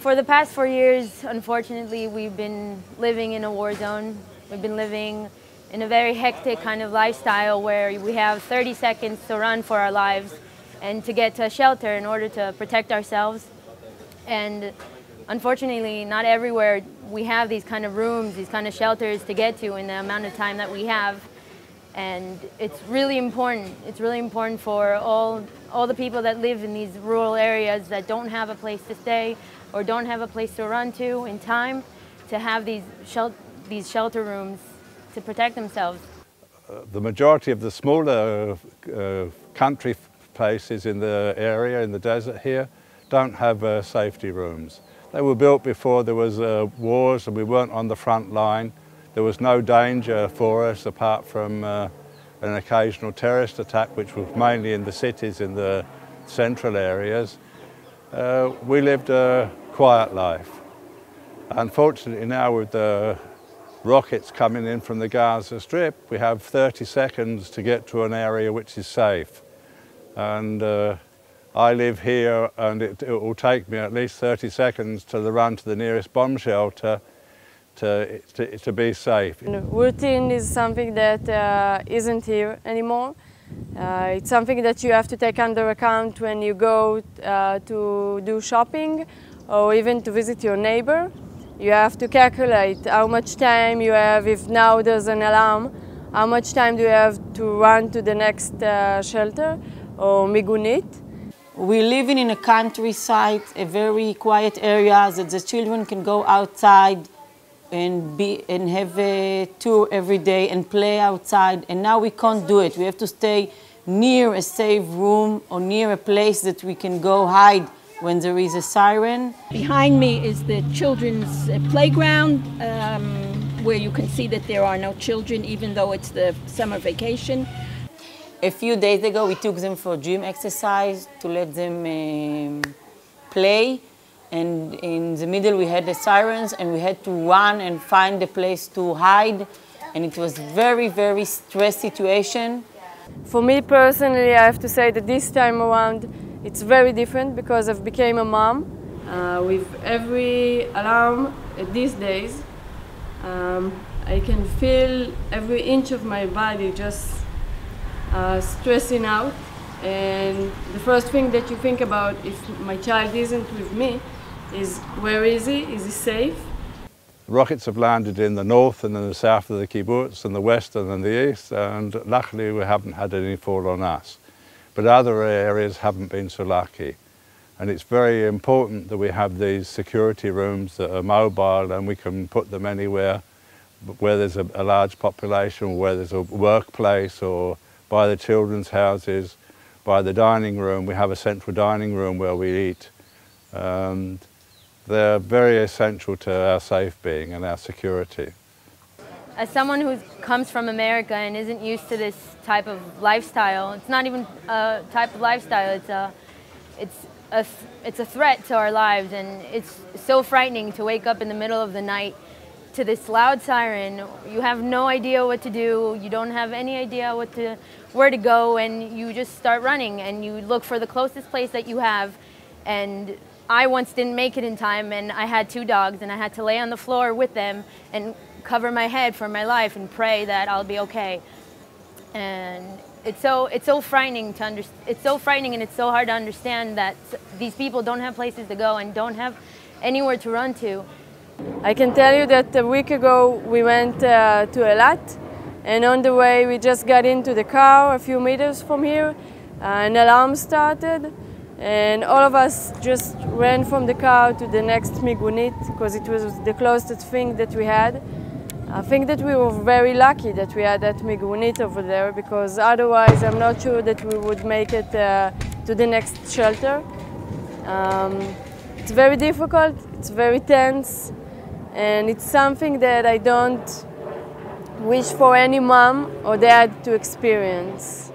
For the past 4 years, unfortunately, we've been living in a war zone. We've been living in a very hectic kind of lifestyle where we have 30 seconds to run for our lives and to get to a shelter in order to protect ourselves. And unfortunately, not everywhere we have these kind of rooms, these kind of shelters to get to in the amount of time that we have. And it's really important. It's really important for all the people that live in these rural areas that don't have a place to stay or don't have a place to run to in time to have these shelter rooms to protect themselves. The majority of the smaller country places in the area, in the desert here, don't have safety rooms. They were built before there was wars and we weren't on the front line. There was no danger for us apart from an occasional terrorist attack, which was mainly in the cities, in the central areas. We lived a quiet life. Unfortunately now with the rockets coming in from the Gaza Strip, we have 30 seconds to get to an area which is safe. And I live here and it will take me at least 30 seconds to run to the nearest bomb shelter to be safe. Routine is something that isn't here anymore. It's something that you have to take under account when you go to do shopping or even to visit your neighbor. You have to calculate how much time you have if now there's an alarm, how much time do you have to run to the next shelter or migunit. We live in a countryside, a very quiet area that the children can go outside and have a tour every day and play outside, and now we can't do it. We have to stay near a safe room or near a place that we can go hide when there is a siren. Behind me is the children's playground where you can see that there are no children even though it's the summer vacation. A few days ago we took them for gym exercise to let them play. And in the middle we had the sirens and we had to run and find a place to hide. And it was very, very stressful situation. For me personally, I have to say that this time around it's very different because I've become a mom. With every alarm these days, I can feel every inch of my body just stressing out. And the first thing that you think about if my child isn't with me is where is he? Is he safe? Rockets have landed in the north and in the south of the kibbutz and the west and in the east, and luckily we haven't had any fall on us. But other areas haven't been so lucky. And it's very important that we have these security rooms that are mobile and we can put them anywhere where there's a large population, or where there's a workplace, or by the children's houses, by the dining room. We have a central dining room where we eat. They're very essential to our safe being and our security. As someone who comes from America and isn't used to this type of lifestyle, it's not even a type of lifestyle, it's a threat to our lives, and it's so frightening to wake up in the middle of the night to this loud siren. You have no idea what to do, you don't have any idea where to go, and you just start running and you look for the closest place that you have. And I once didn't make it in time, and I had 2 dogs and I had to lay on the floor with them and cover my head for my life and pray that I'll be okay. And it's so frightening to it's so frightening and it's so hard to understand that these people don't have places to go and don't have anywhere to run to. I can tell you that a week ago we went to Eilat, and on the way we just got into the car a few meters from here. An alarm started. And all of us just ran from the car to the next migunit because it was the closest thing that we had. I think that we were very lucky that we had that migunit over there, because otherwise I'm not sure that we would make it to the next shelter. It's very difficult, it's very tense, and it's something that I don't wish for any mom or dad to experience.